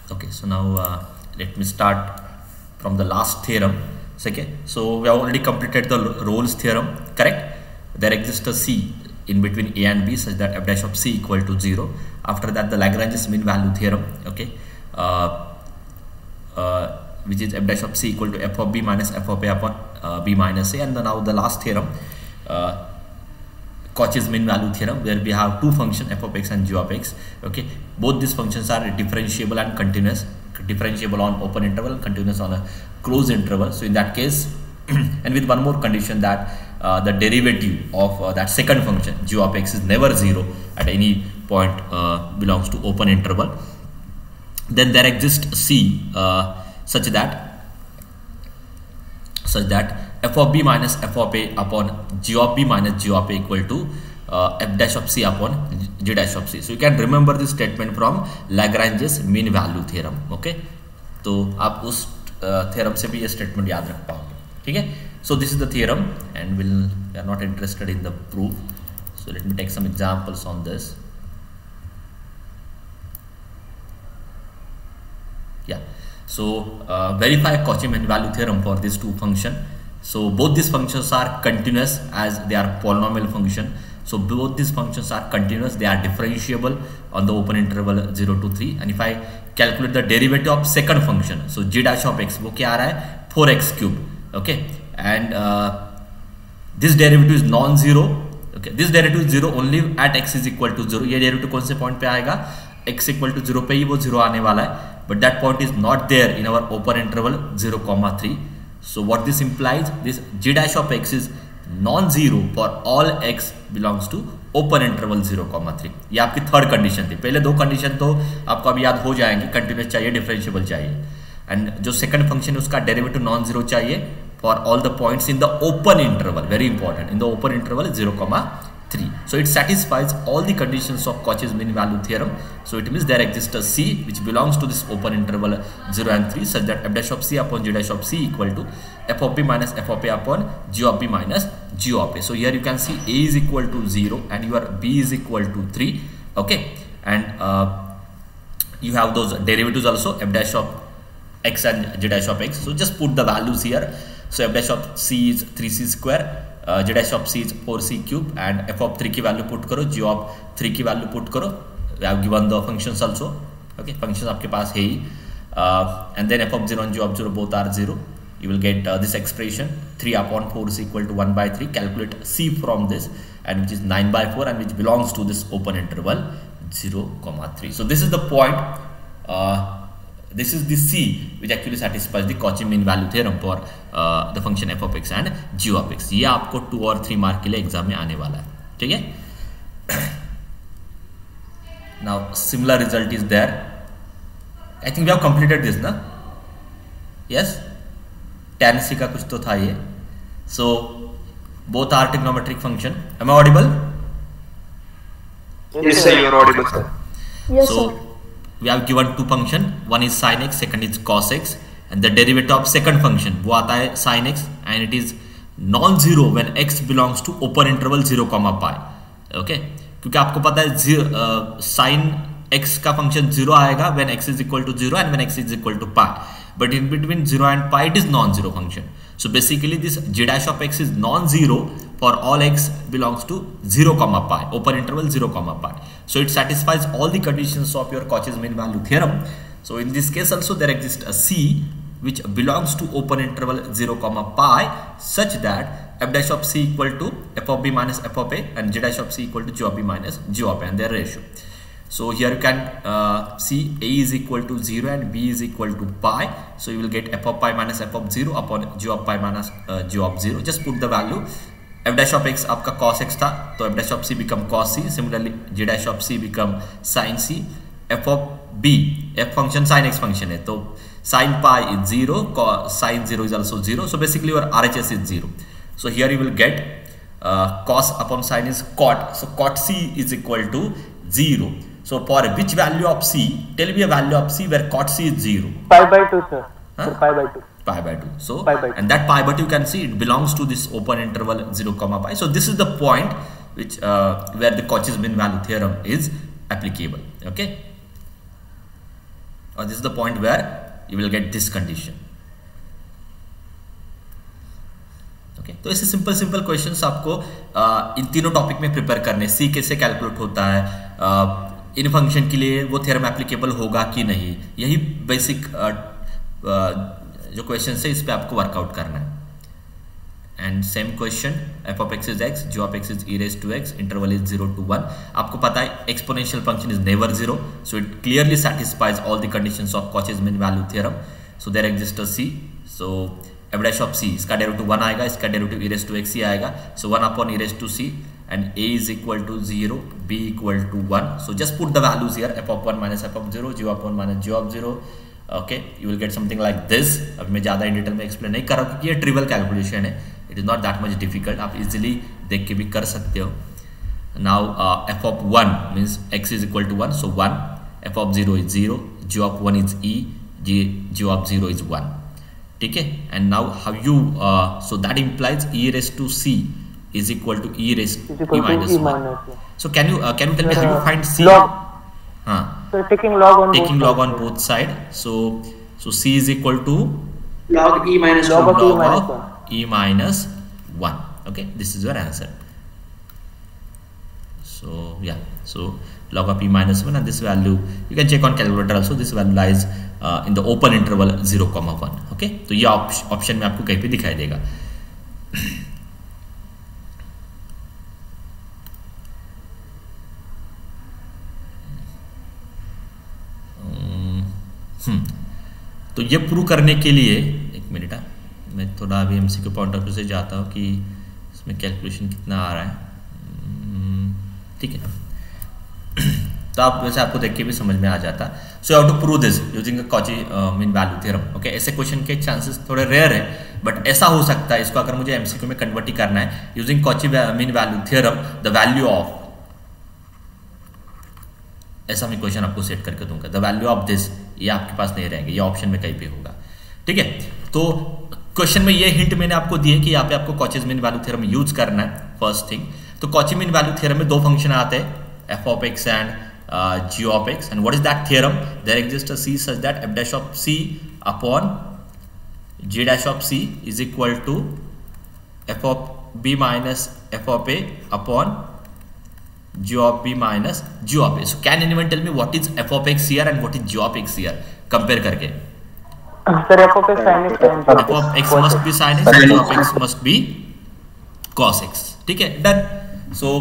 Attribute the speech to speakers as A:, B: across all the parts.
A: Okay, so now let me start from the last theorem. Okay, so we have already completed the Rolle's theorem, correct? There exists a C in between A and B such that f dash of C equal to 0. After that, the Lagrange's mean value theorem, okay, which is f dash of C equal to f of B minus f of A upon B minus A. And then now the last theorem, Cauchy's mean value theorem, where we have two functions f of x and g of x. Okay, both these functions are differentiable and continuous, differentiable on open interval and continuous on a closed interval. So in that case and with one more condition, that the derivative of that second function g of x is never 0 at any point belongs to open interval. Then there exists C such that f of b minus f of a upon g of b minus g of a equal to f dash of c upon g dash of c. So you can remember this statement from Lagrange's mean value theorem. Okay, तो आप उस theorem से भी ये statement याद रख पाओगे. ठीक है, so this is the theorem and we are not interested in the proof. So let me take some examples on this. Yeah, so verify Cauchy mean value theorem for these two functions. So both these functions are continuous as they are polynomial function. So both these functions are continuous, they are differentiable on the open interval 0 to 3. And if I calculate the derivative of second function, so g dash of x, वो क्या आ रहा है 4x cube. Okay, and this derivative is non-zero. Okay, this derivative is 0 only at x is equal to 0. ये derivative कौन से point पे आएगा, x equal to 0 पे ही वो 0 आने वाला है. But that point is not there in our open interval 0, 3. So what this implies, this g dash of x is non-zero for all x belongs to open interval 0, 3. ये आपकी third condition थी. पहले दो कंडीशन तो आपको अभी याद हो जाएंगे, कंटिन्यूस चाहिए, डिफरेंशिएबल चाहिए. एंड जो सेकंड फंक्शन है उसका डेरिवेटिव नॉन जीरो चाहिए for all the points in the open interval. Very important, in the open interval 0, 3. So it satisfies all the conditions of Cauchy's mean value theorem. So it means there exists a C which belongs to this open interval 0 and 3 such that f dash of C upon g dash of C equal to f of b minus f of a upon g of b minus g of a. So here you can see a is equal to 0 and your b is equal to 3. Okay, and you have those derivatives also, f dash of x and g dash of x. So just put the values here. So f dash of c is 3c square, g dash of c is 4c cube, and f of 3 की value put करो, g of 3 की value put करो. We have given the functions also. Okay, functions आपके पास है ही. And then f of 0 and g of 0 both are 0. You will get this expression 3 upon 4 is equal to 1 by 3. Calculate c from this, and which is 9 by 4 and which belongs to this open interval 0, 3. So this is the point. This is the C which actually satisfies the Cauchy mean value theorem for the function f of x and g of x. ये आपको 2 और 3 mark के लिए exam में आने वाला है. ठीक है. Now similar result is there. I think we have completed this, na? Yes. Tan c का कुछ तो था ये. So both are trigonometric function. Am I audible?
B: Yes sir, you are audible sir.
C: Yes
A: So
C: sir.
A: we have given two function, one is sin x, second is cos x, and the derivative of second function वो आता है sin x and it is non-zero when x belongs to open interval 0, pi. Okay, क्योंकि आपको पता है sin x का function 0 आएगा when x is equal to 0 and when x is equal to pi, but in between 0 and pi it is non-zero function. So basically this g dash of x is non-zero for all x belongs to 0, pi, open interval 0, pi. So it satisfies all the conditions of your Cauchy's mean value theorem. So in this case also there exists a C which belongs to open interval 0, pi such that f dash of c equal to f of b minus f of a and g dash of c equal to g of b minus g of a and their ratio. So here you can see a is equal to 0 and b is equal to pi. So you will get f of pi minus f of 0 upon g of pi minus g of 0. Just put the value. f dash of x आपका cos x था तो f dash of c become cos c. Similarly g dash of c become sin c. f of b, f function sin x function है तो sin pi is 0, sin 0 is also 0. So basically your RHS is 0. So here you will get cos upon sin is cot. So cot c is equal to 0. So for which value of c, tell me a value of c where cot c is 0.
B: Pi by 2 sir.
A: Huh?
B: Pi by 2.
A: Pi by 2. So
B: Pi by 2.
A: and that pi by 2 you can see it belongs to this open interval 0, pi. So this is the point which where the Cauchy's mean value theorem is applicable. Okay. और this is the point where you will get this condition. Okay, तो ऐसे simple simple questions आपको इन तीनों topic में prepare करने, सी कैसे calculate होता है, इन फंक्शन के लिए वो थ्योरम एप्लीकेबल होगा कि नहीं, यही बेसिक जो क्वेश्चन है इस पे आपको वर्कआउट करना है। And same question, f of x is x, g of x is e raise to x, interval is 0 to 1। आपको पता है exponential function is never 0, so it clearly satisfies all the conditions of Cauchy's mean value theorem. So there exist a c, so f dash of c, इसका derivative 1 आएगा, इसका derivative e raise to x ही आएगा, so 1 upon E raise to c, and a is equal to 0, b equal to 1. So just put the values here, f of 1 minus f of 0, g of 1 minus g of 0. Okay, you will get something like this. अब मैं ज़्यादा in detail में explain नहीं कर रहा हूँ क्योंकि ये ट्रिवियल कैलकुलेशन है, it is not that much difficult, आप इजीली देख के भी कर सकते हो। Now f of 1 means x is equal to 1, so 1, f of 0 is 0, g of 1 is e, g of 0 is 1. ठीक है, and now how you so that implies e raised to c is equal to e raised to e minus 1. So can you tell me how you find c?
B: So taking log
A: on both side. So c is equal to
C: log e minus 1.
A: Log of e minus 1. Okay, this is your answer. So yeah, so log of e minus 1, and this value you can check on calculator also. This value lies in the open interval 0,1. Okay, तो ये option में आपको कहीं पे दिखाई देगा। तो ये प्रूव करने के लिए एक मिनट, मैं थोड़ा अभी एमसीक्यू पॉइंट ऑफ व्यू से जाता हूँ कि इसमें कैलकुलेशन कितना आ रहा है। ठीक है, तो आप वैसे आपको देख के भी समझ में आ जाता। So you have to prove this using Cauchy mean value theorem. Okay, ऐसे क्वेश्चन के चांसेस थोड़े रेयर है, बट ऐसा हो सकता है, इसको अगर मुझे एमसीक्यू में कन्वर्ट ही करना है using Cauchy mean value theorem, the value of, ऐसा मैं क्वेश्चन आपको सेट करके दूंगा, द वैल्यू ऑफ दिस, ये आपके पास नहीं रहेंगे, ये ऑप्शन में कहीं पे होगा। ठीक है, तो क्वेश्चन में ये हिंट मैंने आपको दी है कि यहाँ पे आपको Cauchy's mean value theorem use करना है फर्स्ट थिंग। तो कॉची मीन वैल्यू थ्योरम में दो फंक्शन आते हैं, f of x and g of x, and what is that theorem? There exist a c such that f dash of c upon g dash of c is equal to f of b minus F of A upon g of b minus g of a. So can anyone tell me what is f of x here and what is g of x here? Compare करके।
B: Sir, f of x sin x,
A: f of x must be sin x, g of x must be cos x. ठीक है, done. So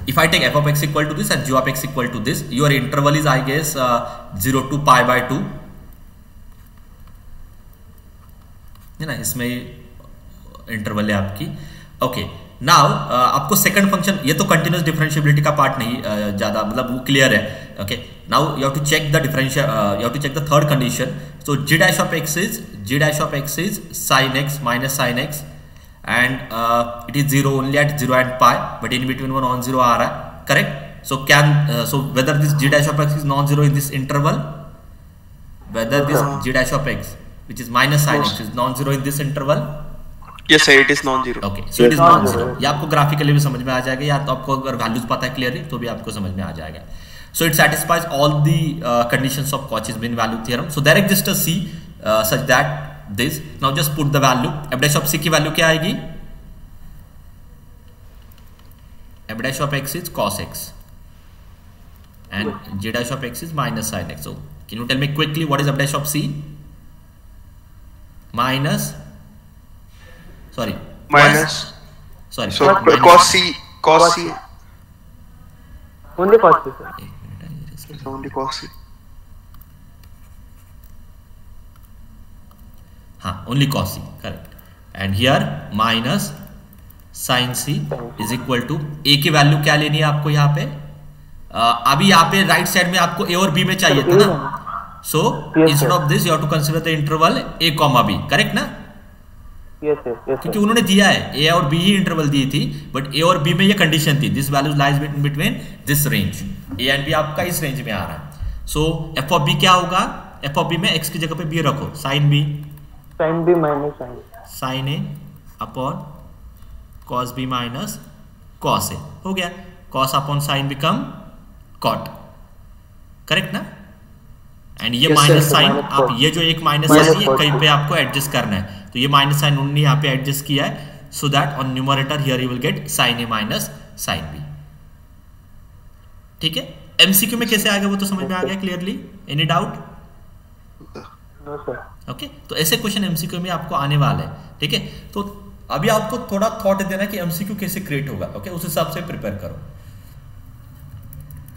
A: if I take f of x equal to this and g of x equal to this, your interval is I guess 0 to pi by 2 है ना, इसमें interval है आपकी। Okay, now आपको second function, ये तो continuous differentiability का part नहीं ज्यादा, मतलब वो क्लियर है। Okay, now you have to check the differential, you have to check the third condition. So g dash of x is sin x minus sin x, and it is 0 only at 0 and pi, but in between वो non zero आ रहा है, correct? So can so whether this g dash of x is non zero in this interval, whether this g dash of x which is minus sin x is non zero in this interval?
C: Yes sir, it is non-zero.
A: Okay, so it is non-zero. ये आपको graphically भी समझ में आ जाएगा, या तो आपको अगर वैल्यूज पता है क्लियरली तो भी आपको समझ में आ जाएगा। So it satisfies all the conditions of Cauchy's mean value theorem. So there exists a C such that this. Now just put the value. F dash of C की वैल्यू क्या आएगी? F dash of x is cos x and G dash of x is minus sin x. So can you tell me quickly what is F dash of C? Minus. Sorry.
C: Minus.
A: Sorry.
C: So
A: minus.
C: cos C.
B: only cos c, sir.
C: It's only cos C.
A: हाँ, only cos c, correct. And here minus sin c is equal to a की value क्या लेनी है आपको यहाँ पे? अभी यहाँ पे राइट साइड में आपको a और b में चाहिए था ना, so instead of this you have to consider the interval a comma b, correct ना?
B: Yes.
A: क्योंकि उन्होंने दिया है a और b ही इंटरवल दी थी, बट a और b में ये कंडीशन थी, this value lies between this range, a and b आपका इस रेंज में आ रहा है। सो f ऑफ b क्या होगा? f ऑफ b में x की जगह पे b रखो, sin b
B: minus
A: sin a upon cos b minus cos a, हो गया। cos upon sin become cot, correct ना? एंड ये माइनस साइन आप ये जो एक माइनस साइन है कहीं पे आपको एडजस्ट करना है, तो ये माइनस साइन उन्होंने यहाँ पे एडजस्ट किया है, so that on numerator here you will get sine a minus sine b. ठीक है, एमसीक्यू में कैसे आ गया वो तो समझ में आ गया क्लियरली, एनी डाउट? ओके, तो ऐसे क्वेश्चन एमसीक्यू में आपको आने वाले हैं। ठीक है, तो अभी आपको थोड़ा थॉट देना कि एमसीक्यू कैसे क्रिएट होगा। ओके, उस हिसाब से प्रिपेयर करो।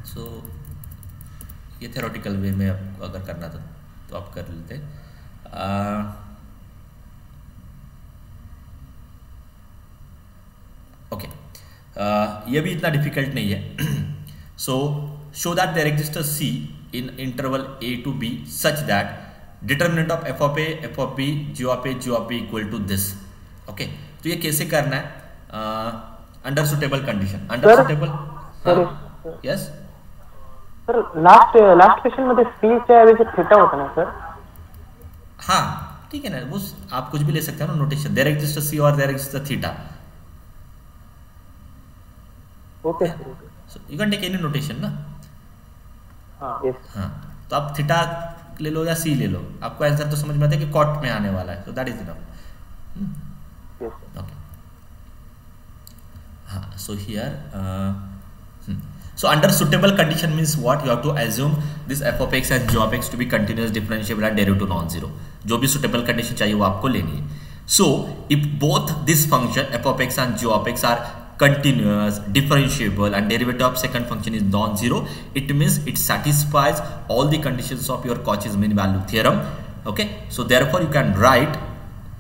A: सो ये थ्योरेटिकल वे में अगर करना था तो आप कर लेते। ओके, ये भी इतना डिफिकल्ट नहीं है। So show that there exist a c in interval a to b such that determinant of f of a, f of b, g of a, g of b equal to this. Okay, तो ये कैसे करना है? Under suitable condition, under suitable. Yes
B: sir, last question मध्ये सी च्या ऐवजी theta होता ना सर?
A: हाँ ठीक है ना, वो आप कुछ भी ले सकते हैं ना notation, there exist a c और there exist a theta.
B: Okay,
A: so you can take any notation ना।
B: हाँ, यस।
A: हाँ, तो आप थीटा ले लो या सी ले लो, आपको आंसर तो समझ में आता है कि कॉट में आने वाला है, so that is enough. Okay, हाँ, so here so under suitable condition means what? You have to assume this f of x and g of x to be continuous, differentiable and derivative non-zero. जो भी suitable condition चाहिए वो आपको लेनी है। So if both this function f of x and g of x are continuous, differentiable and derivative of second function is non-zero, it means it satisfies all the conditions of your Cauchy's mean value theorem. Okay, so therefore you can write,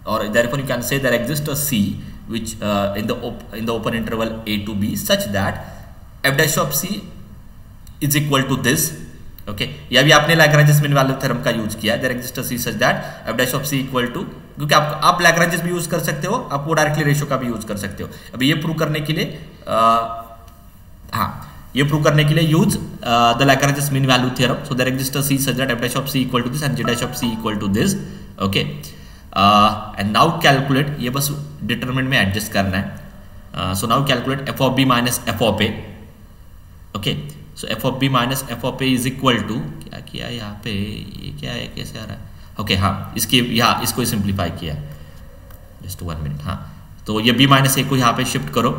A: or therefore you can say there exists a C which in the open interval a to b such that f dash of c is equal to this. Okay, या भी आपने Lagrange mean value theorem का use किया, there exist a c such that f dash of c equal to, क्योंकि आप Lagrange भी use कर सकते हो, आप वो डायरेक्टली रेशियो का भी यूज कर सकते हो। अभी ये प्रूव करने के लिए हाँ, ये प्रूव करने के लिए use the Lagrange mean value theorem. So there exist a c such that f dash of c equal to this and g dash of c equal to this. Okay, and now calculate, ये बस determinant में adjust करना है। So now calculate f of b minus f of a। Okay, so f of b minus f of a is equal to, क्या किया यहाँ पे, ये क्या है, कैसे आ रहा है? ओके, हाँ, इसकी यहाँ इसको सिंप्लीफाई किया, जस्ट 1 मिनट। हाँ, तो ये b माइनस ए को यहाँ पे शिफ्ट करो,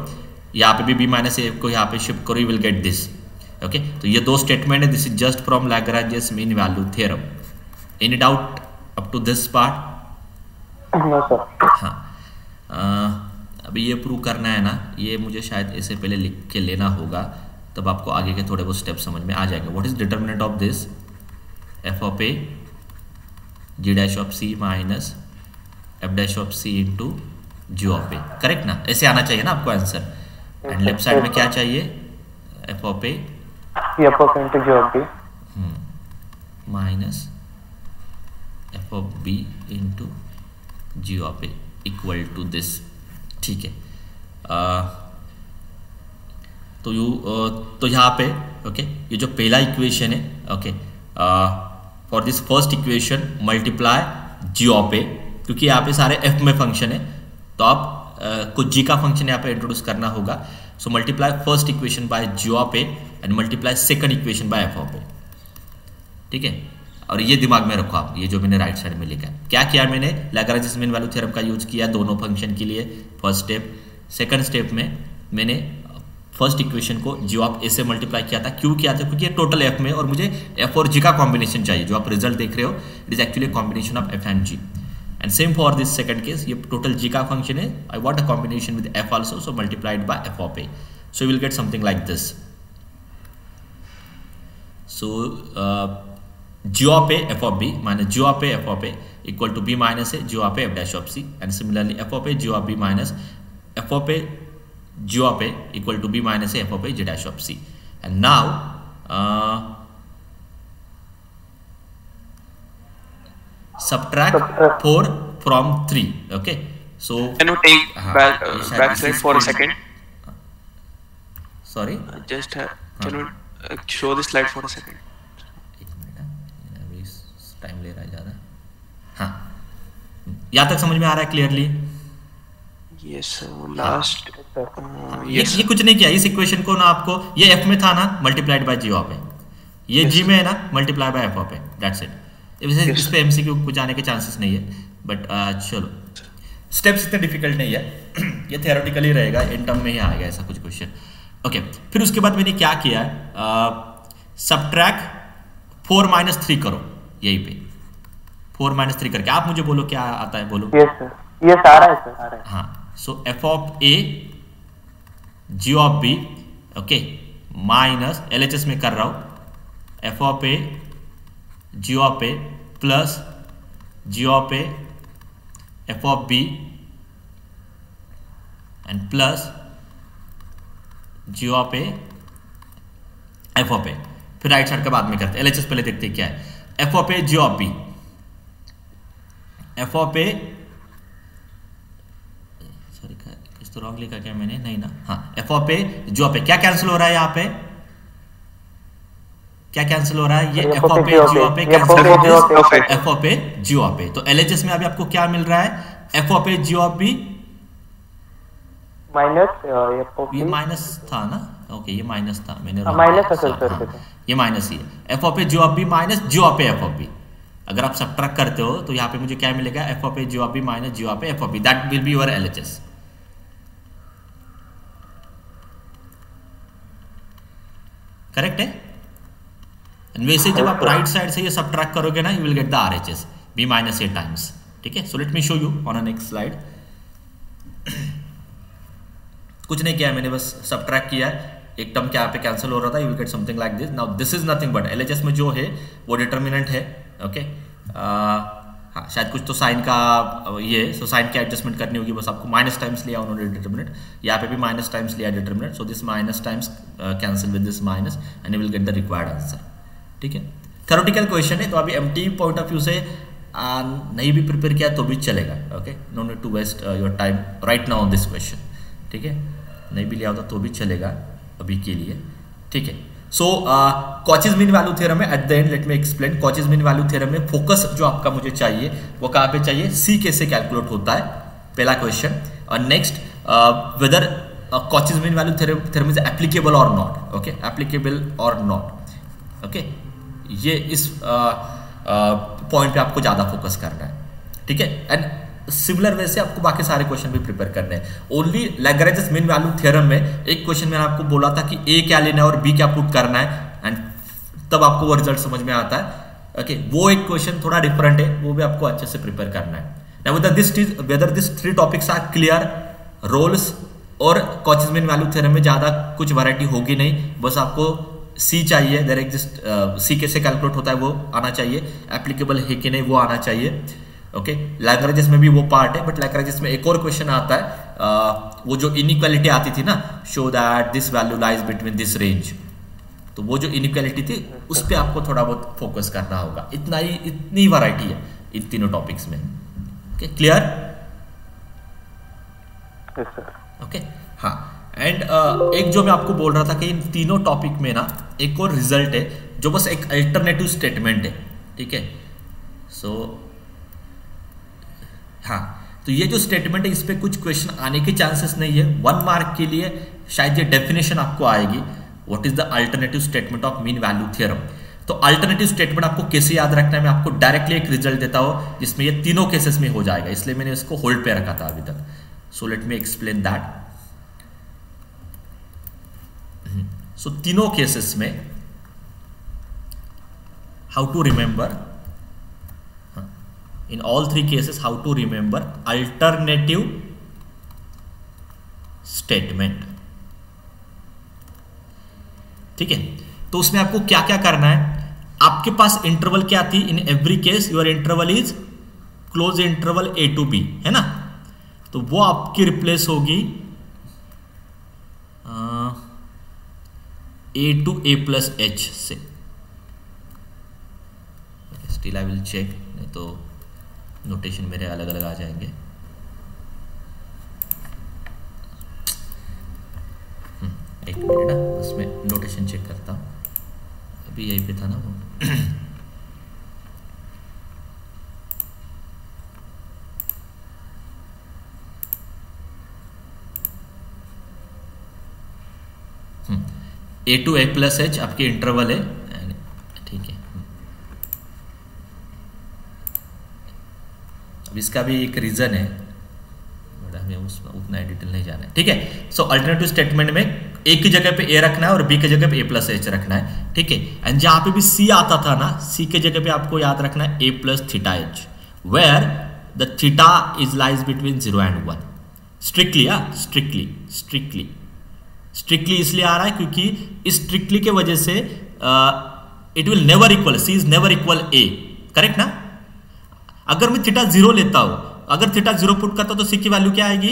A: यहाँ पे भी b माइनस ए को यहाँ पे शिफ्ट करो, you will get this. Okay, तो ये दो स्टेटमेंट है, this is just from Lagrange mean value theorem. Any doubt up to this part?
B: No sir.
A: हाँ, अभी ये प्रूव करना है ना, ये मुझे शायद इससे पहले लिख के लेना होगा, तब आपको आगे के थोड़े बहुत स्टेप समझ में आ जाएंगे। What is determinant of this? f of a g dash of c minus f dash of c into g of a, correct ना? ऐसे आना चाहिए ना आपको आंसर। एंड लेफ्ट साइड में क्या चाहिए? f of a
B: into g of b
A: minus f of b into g of a equal to this. ठीक है, तो यहाँ पे ओके, ये जो पहला इक्वेशन है, okay, for this first equation multiply g of a, क्योंकि यहाँ पे सारे f में फंक्शन है, तो आप कुछ g का फंक्शन यहाँ पे इंट्रोड्यूस करना होगा। So multiply first equation by g of a and multiply second equation by f of a। ठीक है, और ये दिमाग में रखो आप, ये जो मैंने राइट साइड में लिखा है, क्या किया मैंने? लैग्रेंज मीन वैल्यू थ्योरम का यूज किया दोनों फंक्शन के लिए, फर्स्ट स्टेप। सेकंड स्टेप में मैंने फर्स्ट इक्वेशन को g ऑफ a से मल्टीप्लाई किया था। क्यों किया था? क्योंकि ये टोटल f में, और मुझे f और g का कॉम्बिनेशन चाहिए। जो आप रिजल्ट देख रहे हो, it is actually combination of f and g। And same for this second case, ये टोटल g का फंक्शन है, I want a combination with f also, so multiplied by f of a, so you will get something like this. So g of a f of b minus g of a f of a equal to b minus a g of a f dash of c, and similarly f of a g of b minus f of a g of a equal to b minus a f of a g dash of c. And now subtract 4 from 3. Okay, so
C: can you take back slide for a second?
A: Sorry,
C: just can you show this slide for a second?
A: एक minute, अभी time ले रहा है ज़्यादा। हाँ, यहाँ तक समझ में आ रहा है क्लियरली?
C: Yes, लास्ट
A: ये कुछ नहीं किया, इस इक्वेशन को ना आपको, ये f में था ना, multiplied by g of a, ये जी में है ना, multiply by F of A, that's it. इस पे एमसीक्यू कुछ आने के चांसेस नहीं है, बट चलो स्टेप्स इतने डिफिकल्ट नहीं है ये थियोरेटिकली रहेगा, इन टर्म में ही आएगा ऐसा कुछ क्वेश्चन। ओके, फिर उसके बाद मैंने क्या किया है, सबट्रैक्ट 4 - 3 करो यहीं पे, 4 - 3 करके आप मुझे बोलो क्या आता है, बोलो।
B: यस सर, ये सारा है सर, सारा है।
A: हाँ, so f of a g of b, okay, minus LHS में कर रहा हूं, f of a g of A plus g of a f of b and plus g of a f of a. फिर right side का बाद में करते हैं, एलएचएस पहले देखते हैं क्या है, f of a g of b, f of a, sorry कुछ तो रॉन्ग लिखा क्या मैंने, नहीं ना, हाँ, f of a g of a, क्या कैंसिल हो रहा है यहाँ पे, क्या कैंसिल हो रहा है, ये f of a g of a cancel, f of a g of a. तो एलएचएस में अभी आपको क्या मिल रहा है, f of a g of b
B: minus,
A: ये माइनस था ना, ओके ये माइनस था, मैंने
B: माइनस था सर,
A: ये माइनस ही है, f of a g of b minus g of a f of b. अगर आप सबट्रैक्ट करते हो तो यहाँ पे मुझे क्या मिलेगा, f of a g of b minus g of a f of b, that will be your LHS. Correct है। वैसे जब आप राइट साइड से ये सबट्रैक्ट करोगे ना, you will get the RHS b minus a times, ठीक है। So let me show you on a next slide. कुछ नहीं किया मैंने, बस सबट्रैक्ट किया है, एक टर्म क्या पे कैंसिल हो रहा था, you will get something like this. Now this is nothing but LHS में जो है वो डिटर्मिनेंट है, ओके। हाँ, शायद कुछ तो साइन का ये, सो साइन की एडजस्टमेंट करनी होगी, बस आपको माइनस टाइम्स लिया उन्होंने डिटर्मिनेंट, यहाँ पे भी माइनस टाइम्स लिया determinant, so this minus times cancel with this minus and you will get the required answer, ठीक है। थ्योरेटिकल क्वेश्चन है, तो अभी एमटी पॉइंट ऑफ व्यू से नहीं भी प्रिपेयर किया तो भी चलेगा, okay, no need to waste your time right now on this question, ठीक है। नहीं भी लिया होता तो भी चलेगा अभी के लिए, ठीक है। सो कॉचीज मीन वैल्यू थ्योरम में at the and let me explain, Cauchy's mean value theorem में फोकस जो आपका मुझे चाहिए वो कहाँ पे चाहिए, सी कैसे कैलकुलेट होता है, पहला क्वेश्चन। और next, whether Cauchy's mean value theorem is applicable और नॉट, ओके, एप्लीकेबल और नॉट, ओके, ये इस पॉइंट पे आपको ज्यादा फोकस करना है, ठीक है। एंड सिमिलर वे से आपको बाकी सारे क्वेश्चन भी प्रिपेयर करने हैं। Only Lagrange mean value theorem में एक क्वेश्चन मैंने आपको बोला था कि ए क्या लेना है और बी क्या पुट करना है, एंड तब आपको वो रिजल्ट समझ में आता है, ओके। वो एक क्वेश्चन थोड़ा डिफरेंट है, वो भी आपको अच्छे से प्रिपेयर करना है। Now whether this 3 topics are clear, Rolle's और कॉचीज मीन वैल्यू थ्योरम में ज्यादा कुछ वैरायटी होगी नहीं, बस आपको सी चाहिए, देयर एग्जिस्ट, सी कैसे कैलकुलेट होता है वो आना चाहिए, एप्लीकेबल है कि नहीं वो आना चाहिए, ओके। लैग्रेंज में भी वो पार्ट है, बट लैग्रेंज में एक और क्वेश्चन आता है, वो जो इनइक्वालिटी आती थी ना, show that this value lies between this range, तो वो जो इनइक्वालिटी थी उस पर आपको थोड़ा बहुत फोकस करना होगा। इतना ही, इतनी वैरायटी है इन तीनों टॉपिक्स में, ओके, क्लियर, ओके, हाँ। एंड एक जो मैं आपको बोल रहा था कि इन तीनों टॉपिक में ना एक और रिजल्ट है जो बस एक अल्टरनेटिव स्टेटमेंट है, ठीक है। सो हाँ, तो ये जो स्टेटमेंट है इस पे कुछ क्वेश्चन आने के चांसेस नहीं है, 1 मार्क के लिए शायद ये डेफिनेशन आपको आएगी, what is the alternative statement of mean value theorem. तो अल्टरनेटिव स्टेटमेंट आपको कैसे याद रखना है, मैं आपको डायरेक्टली एक रिजल्ट देता हूं जिसमें ये तीनों केसेस में हो जाएगा, इसलिए मैंने इसको होल्ड पे रखा था अभी तक। So let me explain that. So तीनों केसेस में how to remember, in all 3 cases how to remember alternative statement, ठीक है। तो उसमें आपको क्या क्या करना है, आपके पास इंटरवल क्या थी, in every case your interval is close interval a to b, है ना, तो वो आपकी रिप्लेस होगी a to a plus h से। स्टिल आई विल चेक, नहीं तो नोटेशन मेरे अलग अलग आ जाएंगे। एक मिनट ना, उसमें नोटेशन चेक करता हूँ, अभी यहीं पे था ना वो। a to a plus h आपके इंटरवल है, इसका भी एक रीजन है, बट हमें उसमें उतना डिटेल नहीं जाना है, ठीक है। सो अल्टरनेटिव स्टेटमेंट में ए की जगह पे ए रखना है और बी की जगह पे ए प्लस एच रखना है, ठीक है। एंड जहां पे भी सी आता था ना, सी के जगह पे आपको याद रखना है a plus theta h, where the theta is lies between 0 and 1। Strictly strictly इसलिए आ रहा है क्योंकि स्ट्रिक्टली के वजह से it will never equal, c is never equal a, correct ना। अगर मैं थीटा 0 लेता हूं, अगर थीटा 0 पुट करता हूं तो सी की वैल्यू क्या आएगी?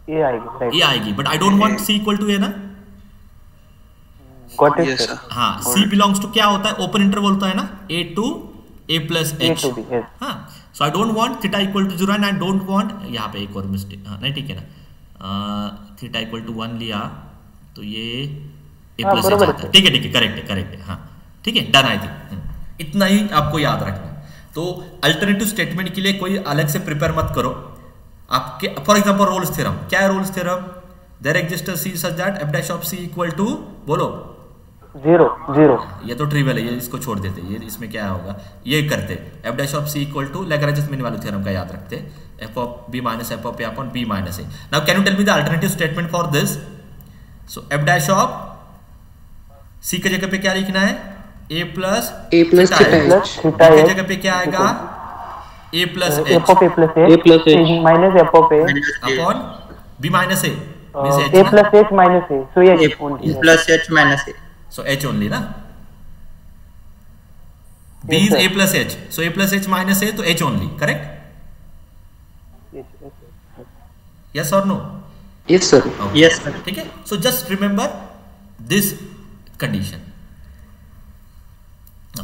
B: ये आएगी,
A: ये आएगी, but I don't want c equal to a ना।
B: गॉट इट
C: Yes,
B: सर।
C: sir.
A: हाँ, सी बिलोंग्स टू क्या होता है? ओपन इंटरवल होता है ना, a to a plus h.
B: A to B, yes.
A: हाँ, so I don't want theta equal to 0 and I don't want, यहाँ पे एक और मिस्टेक, हाँ नहीं ठीक है ना, थीटा इक्वल टू 1 लिया तो ये ए
B: हाँ,
A: प्लस एच
B: बरोबर
A: आता है, ठीक है, करेक्ट है, हाँ ठीक है, डन आई थिंक। इतना ही आपको याद रखना है। तो अल्टरनेटिव स्टेटमेंट के लिए कोई अलग से प्रिपेयर मत करो। आपके फॉर एग्जांपल रोल्स थ्योरम, क्या है Rolle's theorem? There exist a c such that f dash of c equal to, बोलो
B: 0 0।
A: ये तो ट्रिवियल है, ये इसको छोड़ देते, ये इसमें क्या होगा, ये करते f dash of c equal to Lagrange mean value theorem का याद रखते, f of b minus F of A upon B minus a. Now can you tell me the alternative statement for this? So f dash of c के जगह पे क्या लिखना है? A plus
B: theta
A: के जगह पे क्या आएगा? A plus
B: F
A: H
B: of A plus A minus F of A
A: upon B minus A,
B: A plus H minus A, so ये
D: plus H minus A,
A: so h only na, b is a plus h, so a plus h minus a, तो h only, correct? yes or no?
D: Yes sir,
A: Okay.
D: Yes sir.
A: ठीक है, so just remember this condition.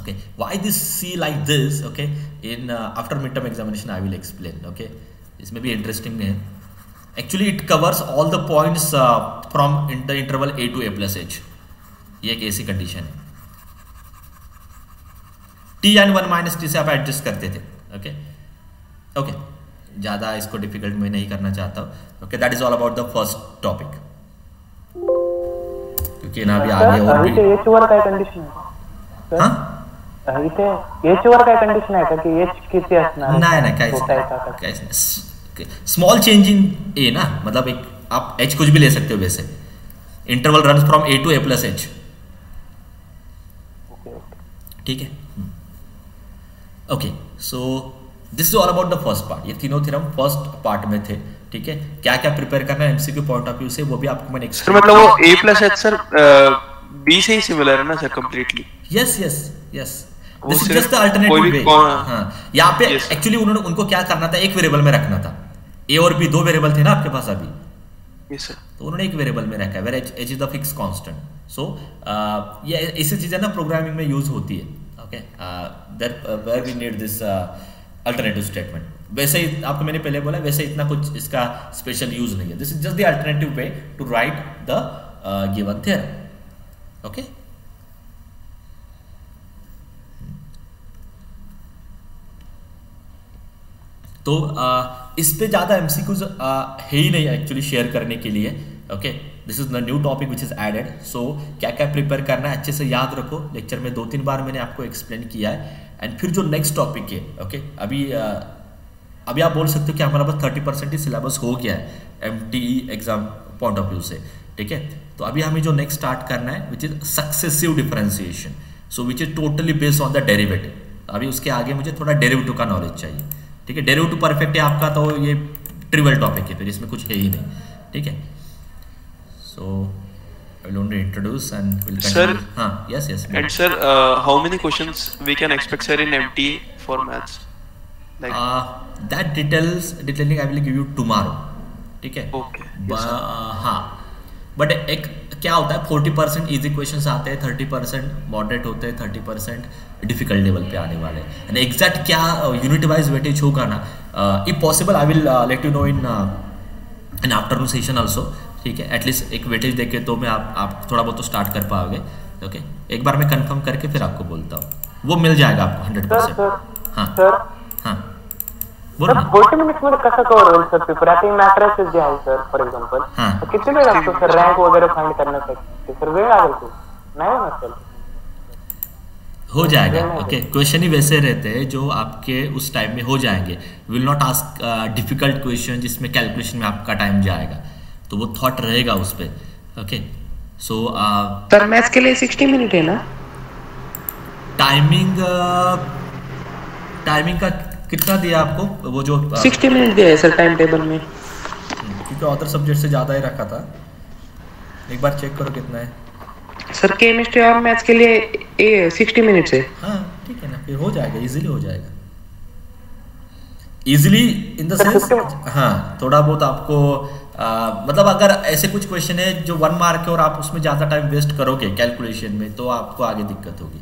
A: Okay, why this c like this? Okay, in after midterm examination I will explain. Okay, इसमें भी interesting है, actually it covers all the points from the interval a to a plus h. ये एक ऐसी condition है, t and 1 minus T से आप adjust करते थे। ओके, ज्यादा इसको डिफिकल्ट मैं नहीं करना चाहता हूँ। Okay, that is all about the first topic, क्योंकि ना अभी आगे और भी
B: एच वर काय कंडिशन आहे?
A: हाँ
B: इथे एच वर काय कंडिशन आहे का की एच किती असणार?
A: नहीं काहीच स्मॉल चेंज इन ए ना, मतलब एक आप एच कुछ भी ले सकते हो, वैसे interval run from a to a plus h, ठीक है। Okay, so this is all about the first part. ये तीनों थ्योरम फर्स्ट पार्ट में थे, ठीक है। क्या क्या प्रिपेयर करना है एमसीक्यू पॉइंट ऑफ व्यू से, वो भी आपको मैंने
C: सर मतलब वो a plus H sir b से ही सिमिलर है ना sir completely?
A: Yes this is just the alternative वे। हाँ, यहाँ पे एक्चुअली उन्होंने उनको क्या करना था, एक वेरिएबल में रखना था। ए और बी दो वेरिएबल थे ना आपके पास अभी,
C: यस सर,
A: तो उन्होंने एक वेरिएबल में रखा है where H is the fix constant. So ये ऐसी चीजें ना प्रोग्रामिंग में यूज होती है। Okay, that where we need this alternative statement. वैसे ही आपको मैंने पहले बोला, वैसे इतना कुछ इसका स्पेशल यूज नहीं है। This is just the alternative way to write the given theorem. Okay, तो इस पे ज्यादा एमसीक्यूज है ही नहीं एक्चुअली शेयर करने के लिए। Okay, this is the new topic which is added. So क्या क्या प्रिपेयर करना है अच्छे से याद रखो। लेक्चर में 2-3 बार मैंने आपको एक्सप्लेन किया है। एंड फिर जो नेक्स्ट टॉपिक है, ओके, अभी आप बोल सकते हो कि हमारा बस 30% ही सिलेबस हो गया है एमटीई एग्जाम पॉइंट ऑफ व्यू से, ठीक है। तो अभी हमें जो नेक्स्ट स्टार्ट करना है which is successive differentiation, so which is totally based on the derivative. अभी उसके आगे मुझे थोड़ा डेरिवेटिव का नॉलेज चाहिए, ठीक है। डेरिवेटिव परफेक्ट है आपका तो ये ट्रिवियल टॉपिक है, फिर इसमें कुछ है ही नहीं, ठीक है। सो I will only introduce and will continue.
C: Sir,
A: yes.
C: And sir, how many questions we can expect sir in MT for maths? Like
A: that detailing I will give you tomorrow, ठीक है।
C: Okay.
A: हाँ, but एक क्या होता है 40% easy questions आते हैं, 30% moderate होते हैं, 30% डिफिकल्ट लेवल पे आने वाले हैं। एंड एग्जैक्ट क्या यूनिट वाइज वेटेज होगा ना, if possible I will let you know in afternoon session also, ठीक है। एटलीस्ट एक वेटेज देके तो मैं आप थोड़ा बहुत तो स्टार्ट कर पाओगे। ओके, एक बार मैं कंफर्म करके फिर आपको बोलता हूँ, वो मिल जाएगा आपको 100%। हाँ बोलो ना।
B: 40 मिनिट्स मध्ये कसं कव्हर होईल सर पेपर? आता मॅट्रिसेस जे आहे सर फॉर एक्झाम्पल, तर किती वेळ लागतो सर रँक वगैरे फाइंड करण्यासाठी? सर वेळ लागेल तो नाही होणार सर?
A: हो जाएगा। ओके, क्वेश्चन ही वैसे रहते हैं जो आपके उस टाइम में हो जाएंगे। Will not ask difficult question जिसमें कैलकुलेशन में आपका टाइम जाएगा, तो वो थॉट रहेगा उस पर। ओके, सो
E: सर मैथ्स के लिए 60 मिनट है ना?
A: टाइमिंग का कितना दिया आपको? वो जो
E: 60 मिनट दिया है सर टाइम टेबल में,
A: क्योंकि अदर सब्जेक्ट से ज़्यादा ही रखा था। एक बार चेक करो कितना है
E: सर। केमिस्ट्री और मैथ्स के लिए 60 मिनट है।
A: हाँ ठीक है ना, फिर हो जाएगा, इजीली हो जाएगा। इजीली इन द सेंस, हाँ थोड़ा बहुत आपको मतलब अगर ऐसे कुछ क्वेश्चन है जो 1 मार्क है और आप उसमें ज़्यादा टाइम वेस्ट करोगे कैलकुलेशन में, तो आपको आगे दिक्कत होगी।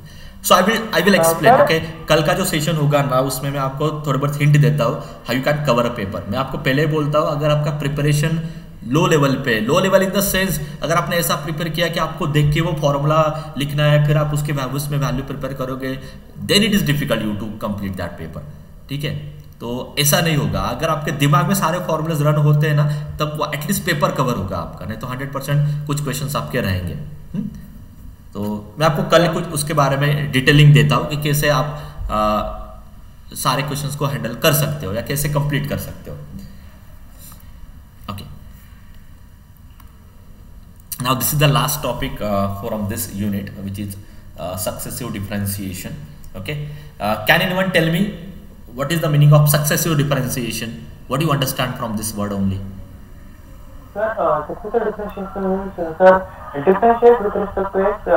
A: सो आई विल एक्सप्लेन। ओके, कल का जो सेशन होगा ना, उसमें मैं आपको थोड़ा बहुत हिंट देता हूँ how you can cover a paper. मैं आपको पहले ही बोलता हूँ, अगर आपका प्रिपरेशन लो लेवल पे, low level in the sense अगर आपने ऐसा प्रिपेयर किया कि आपको देख के वो फॉर्मूला लिखना है, फिर आप उसके उसमें वैल्यू प्रिपेयर करोगे, then it is difficult you to complete that paper. ठीक है, तो ऐसा नहीं होगा। अगर आपके दिमाग में सारे फॉर्मूलाज रन होते हैं ना, तब वो एटलीस्ट पेपर कवर होगा आपका, नहीं तो 100% कुछ क्वेश्चंस आपके रहेंगे। तो मैं आपको कल कुछ उसके बारे में डिटेलिंग देता हूँ कि कैसे आप सारे क्वेश्चंस को हैंडल कर सकते हो या कैसे कंप्लीट कर सकते हो। Okay, now this is the last topic from this unit, which is successive differentiation. Okay, can anyone tell me what is the meaning of successive differentiation? What do you understand from this word only?
B: Sir, successive differentiation means sir differentiate with respect to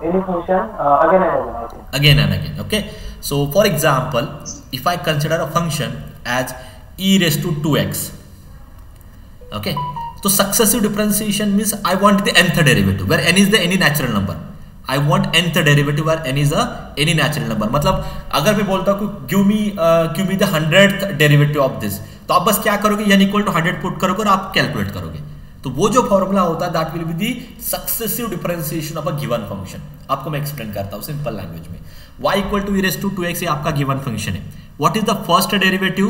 B: any function again and again, I think.
A: Again and again. Okay, so for example, if I consider a function as e raised to 2x, okay, so successive differentiation means I want the nth derivative where n is the any natural number. I want nth derivative where n is a any natural number. मतलब अगर मैं बोलता हूँ give me the 100th derivative of this, तो आप बस क्या करोगे, n equal to 100 पुट करोगे और आप कैलकुलेट करोगे। तो वो जो फॉर्मूला होता है that will be the successive differentiation of a given function. आपको मैं एक्सप्लेन करता हूँ सिंपल लैंग्वेज में। y equal to e raise to 2x ये आपका गिवन फंक्शन है। What is the first derivative?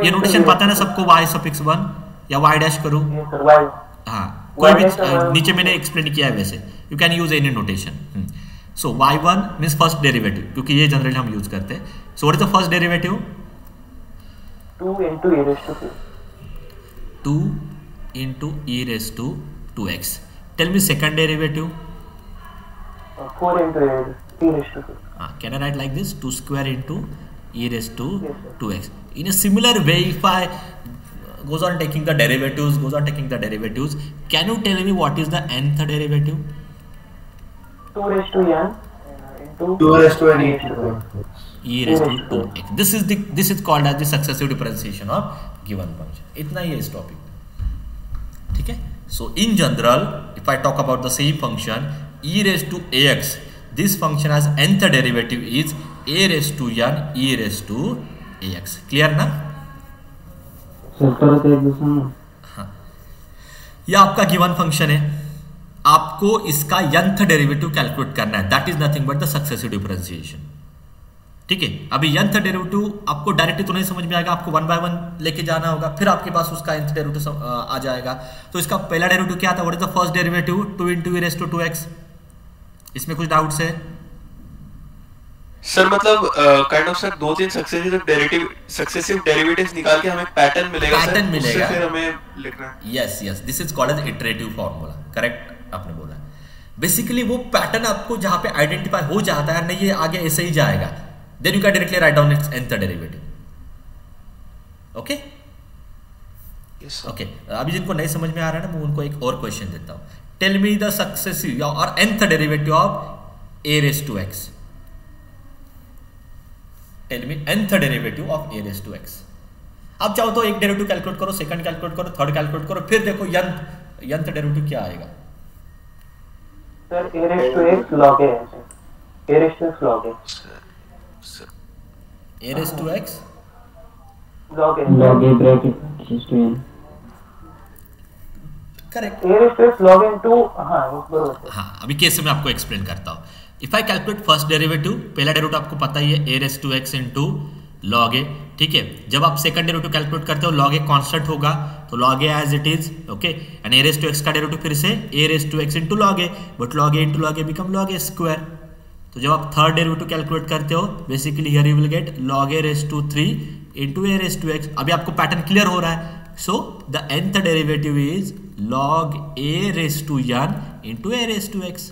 A: ये नोटेशन पता है ना सबको, y सफिक्स 1 या y डैश करूं? हाँ, कोई भी नीचे मैंने एक्सप्लेन किया है वैसे, you can use any notation. So y1 means first derivative, क्योंकि ये जनरली हम यूज करते हैं। So what is the first derivative?
B: 2 into e raised to 2.
A: 2 into e raised to 2x. Tell me second derivative.
B: 4 into e raised to 2.
A: Can I write like this? 2 square into e raised to 2x. In a similar way, if I goes on taking the derivatives, can you tell me what is the nth derivative?
B: 2 raised to n into
D: 2 raised to n e
A: raised to 2x. This is called as the successive differentiation of given function. इतना ही है इस topic में, ठीक है। So in general, if I talk about the same function e raised to ax, this function has nth derivative is a raised to n e raised to ax. Clear ना? हाँ, यह आपका गिवन फंक्शन है, आपको इसका nth derivative calculate करना है, that is nothing but the successive differentiation. ठीक है, अभी nth डेरिवेटिव आपको डायरेक्टली तो नहीं समझ में आएगा, आपको 1 by 1 लेके जाना होगा, फिर आपके पास उसका nth डेरिवेटिव आ जाएगा। तो इसका पहला डेरिवेटिव क्या था? What is the first derivative? 2 into e raised to 2x। इसमें कुछ डाउट्स है
C: सर? मतलब kind of sir 2-3 successive derivatives निकाल के हमें पैटर्न मिलेगा, उससे फिर हमें लिखना है।
A: Yes, this is called as iterative formula. Correct आपने बोला। बेसिकली वो पैटर्न आपको जहां पे आइडेंटिफाई हो जाता है, नहीं ये आगे ऐसे ही जाएगा, then you can directly write down its nth derivative. Okay, okay, अभी जिनको नहीं समझ में आ रहा है ना, मैं उनको एक और क्वेश्चन देता हूं। टेल मी द सक्सेसिव और nth derivative of a raised to x। Tell me nth derivative of a raised to x। अब चाहो तो एक डेरिवेटिव कैलकुलेट करो, सेकंड कैलकुलेट करो, थर्ड कैलकुलेट करो, फिर देखो nth डेरिवेटिव क्या आएगा।
B: Sir a raised to x log a, a raised to x log a,
A: a raised to x
B: log a
D: bracket raised to n.
A: Correct,
B: a raised to x log n to, हाँ बरोबर।
A: हाँ, अभी कैसे मैं आपको explain करता हूँ। If I calculate first derivative, पहला डेरिवेटिव आपको पता ही है a raised to x into log a, ठीक है। जब आप सेकंड डेरिवेटिव कैलकुलेट करते हो log a कांस्टेंट होगा तो log a as it is, okay. And a raise to x का डेरिवेटिव फिर से a raise to x into log a, but log a into log a become log a square. तो जब आप third derivative calculate करते हो basically here you will get log a raise to 3 into a raise to x। अभी आपको pattern clear हो रहा है। So the nth derivative is log a raise to n into a raise to x,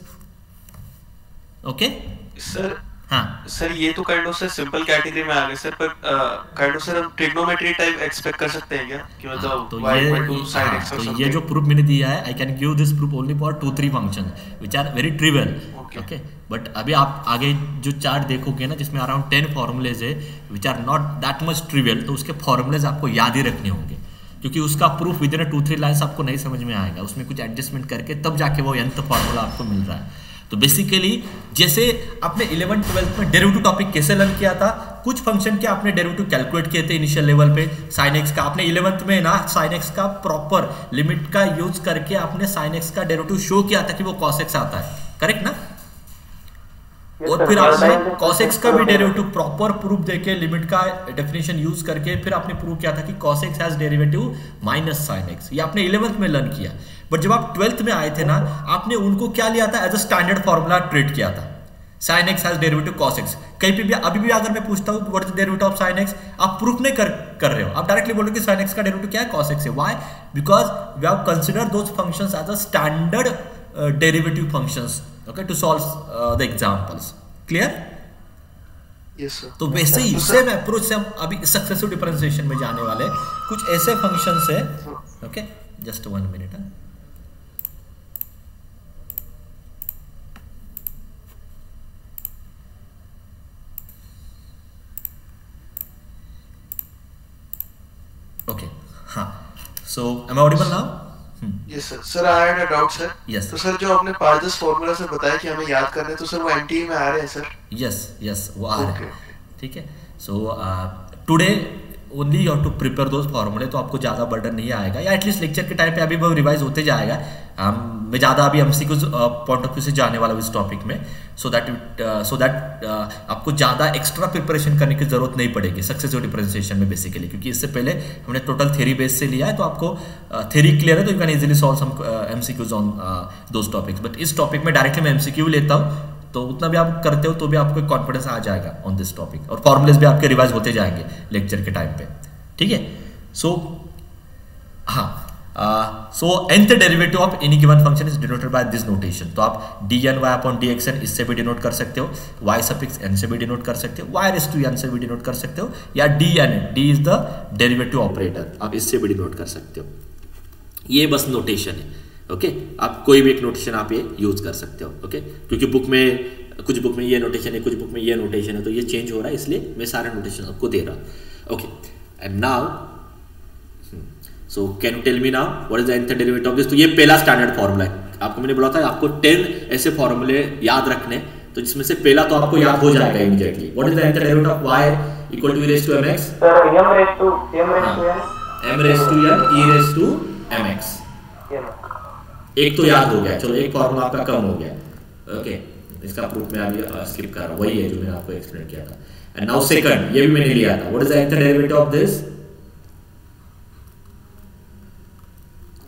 A: okay
C: sir.
A: हाँ
C: sir ये तो kind of से simple category में आ गए सर, पर काइंड ऑफ सर हम ट्रिग्नोमेट्री टाइप एक्सपेक्ट कर सकते हैं क्या कि मतलब
A: तो
C: y equal to sin x और
A: ये जो प्रूफ मैंने दिया है, I can give this proof only for 2-3 function which are very trivial, okay. But अभी आप आगे जो चार्ट देखोगे ना जिसमें अराउंड 10 फॉर्मूलेज है which are not that much trivial, तो उसके फॉर्मूलेज आपको याद ही रखने होंगे, क्योंकि उसका प्रूफ विद इन 2-3 लाइन्स आपको नहीं समझ में आएगा, उसमें कुछ एडजस्टमेंट करके तब जाके वो nth फॉर्मूला आपको मिल रहा है। तो बेसिकली जैसे आपने 11th-12th में डेरिवेटिव टॉपिक कैसे लर्न किया था, कुछ फंक्शन के आपने डेरिवेटिव कैलकुलेट किए थे इनिशियल लेवल पे, sin x का आपने 11th में ना sin x का प्रॉपर लिमिट का यूज करके आपने sin x का डेरिवेटिव शो किया था कि वो cos x आता है, करेक्ट ना। और फिर आपने cos x का भी डेरिवेटिव प्रॉपर प्रूफ देके लिमिट का डेफिनेशन यूज करके फिर आपने प्रूव किया था कि cos x has derivative minus sin x। ये आपने 11th में लर्न किया। बट जब आप 12th में आए थे ना, आपने उनको क्या लिया था, as a standard formula treat किया था, sin x has derivative cos x। कहीं पे भी अभी भी अगर मैं पूछता हूं what is the derivative of sin x, आप प्रूफ नहीं कर रहे हो, आप डायरेक्टली बोलोगे sin x का डेरिवेटिव क्या है, cos x है। Why? Because we have considered those functions as a standard derivative functions, okay, to solve the examples. Clear?
C: Yes sir.
A: तो वैसे ही सेम अप्रोच से हम अभी सक्सेसिव डिफरेंशिएशन में जाने वाले, कुछ ऐसे फंक्शंस है, ओके, जस्ट 1 मिनट। ओके, हाँ, so am I audible now?
C: Yes sir. Sir I had a doubt sir.
A: Yes.
C: तो सर जो आपने 5-10 फार्मूला से बताया कि हमें याद करने, तो सर वो एनटीई में आ रहे हैं सर?
A: यस वो आ रहे हैं,
C: Okay.
A: ठीक है। So today only you have to prepare those फॉर्मूले, तो आपको ज़्यादा बर्डन नहीं आएगा, या एटलीस्ट लेक्चर के टाइम पे अभी वो रिवाइज होते जाएगा। मैं ज़्यादा अभी एमसीक्यूज पॉइंट ऑफ व्यू से जाने वाला हूँ इस टॉपिक में, सो दैट आपको ज़्यादा एक्स्ट्रा प्रिपरेशन करने की जरूरत नहीं पड़ेगी सक्सेसिव डिफरेंशिएशन में बेसिकली, क्योंकि इससे पहले हमने टोटल थ्योरी बेस से लिया है, तो आपको थ्योरी क्लियर है, तो you can easily solve some MCQs on those topics. But इस टॉपिक में डायरेक्टली मैं एमसीक्यू लेता हूँ, तो उतना भी आप करते हो तो भी आपको कॉन्फिडेंस आ जाएगा ऑन दिस टॉपिक, और फॉर्मुलेज भी आपके रिवाइज होते जाएंगे लेक्चर के टाइम पे, ठीक है। सो हाँ, सो nth derivative of any given function is denoted by this notation. तो आप dny/dxn इससे भी डिनोट कर सकते हो, y सफिक्स n से भी डिनोट कर सकते हो, y रेज़ टू n से भी डिनोट कर सकते हो, या dn, d is the derivative operator, आप इससे भी डिनोट कर सकते हो। ये बस नोटेशन है, ओके। आप कोई भी एक नोटेशन आप ये यूज कर सकते हो, ओके, क्योंकि बुक में कुछ बुक में ये नोटेशन है, कुछ बुक में ये नोटेशन है, तो ये चेंज हो रहा है, इसलिए मैं सारे नोटेशन आपको दे रहा हूँ, okay. And now so can you tell me now what is the nth derivative of this. तो ये पहला स्टैंडर्ड फॉर्मूला है, आपको मैंने बोला था आपको 10 ऐसे फॉर्मूले याद रखने, तो जिसमें से पहला तो आपको याद हो जाएगा immediately. What is the nth derivative of y equal to e raise to mx,
B: sir m raise to n,
A: m raise to n e raise to mx। एक तो याद हो गया, चलो एक फॉर्मूला आपका कम हो गया, ओके। इसका प्रूफ मैं अभी स्किप कर रहा हूं, वही है जो मैंने आपको एक्सप्लेन किया था। एंड नाउ सेकंड, ये भी मैंने लिया था, what is the nth derivative of this.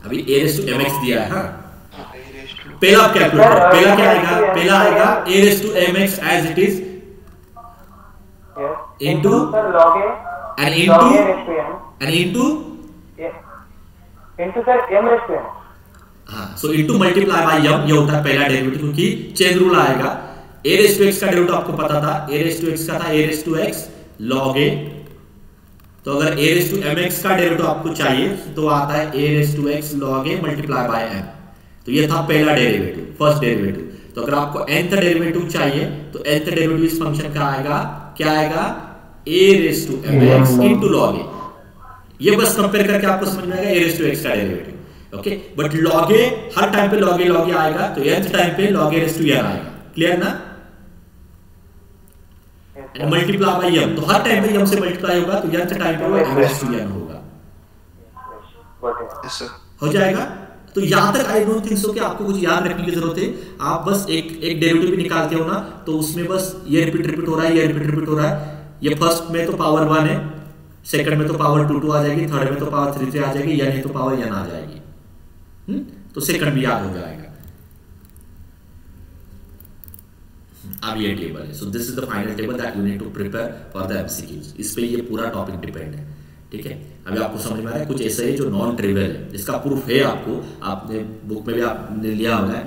A: अभी a रेज़ टू mx दिया है, हाँ, पहला आप कैलकुलेट करो, पहला क्या आएगा, पहला आएगा a raise to mx as it is into
B: log a
A: and
B: into sir m raise to n।
A: हाँ, so into multiply by m, ये होता है पहला डेरिवेटिव, क्योंकि चेन रूल आएगा। a रेज़ टू x का डेरिवेटिव आपको पता था, a रेज़ टू x का था a raise to x log a, तो अगर a रेज़ टू mx का डेरिवेटिव आपको चाहिए तो आता है a raise to x log a multiply by m। तो ये था पहला डेरिवेटिव, फर्स्ट डेरिवेटिव। तो अगर आपको nth डेरिवेटिव चाहिए तो nth डेरिवेटिव इस फंक्शन का आएगा, क्या आएगा, a raise to mx into log a। ये बस कंपेयर करके आपको समझ में आएगा a रेज़ टू x का derivative, okay. But log a हर टाइम पे log a आएगा, तो nth टाइम पे log a raise to n आएगा, क्लियर ना। एंड मल्टीप्लाई बाय m, तो हर टाइम पे m से मल्टीप्लाई होगा, तो nth टाइम पे वो m रेज़ टू n होगा,
C: यस सर।
A: हो जाएगा। तो यहां तक आई डोंट थिंक सो कि आपको कुछ याद रखने की जरूरत है। आप बस एक डेरिवेटिव भी निकालते हो ना, तो उसमें बस ये रिपीट हो रहा है, ये रिपीट हो रहा है, ये फर्स्ट में तो पावर 1 है, सेकंड में तो पावर 2 आ जाएगी, थर्ड में तो पावर 3 आ जाएगी, या नहीं तो पावर n आ जाएगी। तो सेकंड भी याद हो जाएगा। अब ये टेबल है, so this is the final table that you need to prepare for the MCQs. इस पे ये पूरा टॉपिक डिपेंड है, ठीक है। अभी आपको समझ में आ रहा है कुछ ऐसा है जो नॉन ट्रिवियल है, जिसका प्रूफ है आपको, आपने बुक में भी आपने लिया होगा,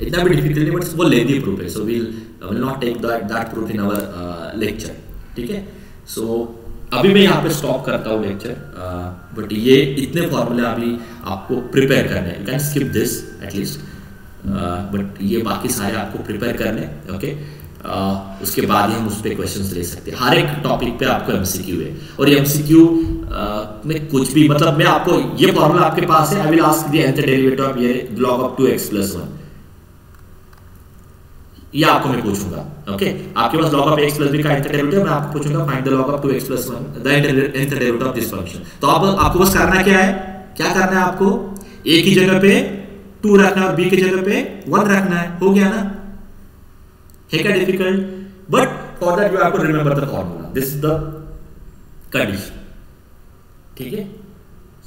A: इतना भी डिफिकल्ट नहीं, बट वो लेंदी प्रूफ है, so we will not take that proof in our lecture, ठीक है। सो अभी मैं यहाँ पे स्टॉप करता हूँ लेक्चर, बट ये इतने फॉर्मूले अभी आपको प्रिपेयर करने हैं, you can skip this at least, but ये बाकी सारे आपको प्रिपेयर करने, ओके। उसके बाद ही हम उस पर क्वेश्चंस ले सकते हैं। हर एक टॉपिक पे आपको एमसीक्यू है, और ये एमसीक्यू में कुछ भी, मतलब मैं आपको ये फॉर्मूला आपके पास है, I will ask the nth derivative of ये log of 2x + 1, ये आपको मैं पूछूंगा, ओके। आपके पास log of x + b का nth डेरिवेटिव, मैं आपको पूछूंगा find the log of 2x + 1 the nth derivative of this function. तो आपको बस करना क्या है, क्या करना है आपको, a की जगह पे 2 रखना है और b की जगह पे 1 रखना है, हो गया ना, है क्या difficult? But for that you have to remember the formula, this is the condition, ठीक है।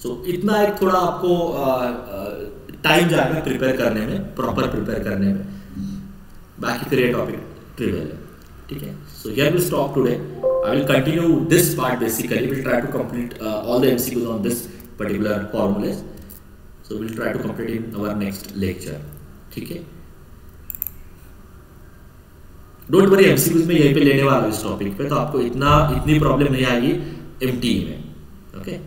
A: सो इतना एक थोड़ा आपको टाइम जाएगा प्रिपेयर करने में, प्रॉपर प्रिपेयर करने में, बाकी फिर ये टॉपिक ट्रिवियल है, ठीक है। So here we stop today, I will continue this part, basically will try to complete all the MCQs on this particular formulas, so will try to complete in our next lecture, ठीक है। Don't worry, MCQs में यहीं पे लेने वाला इस topic पे, तो आपको इतनी प्रॉब्लम नहीं आएगी एमटी में, ओके।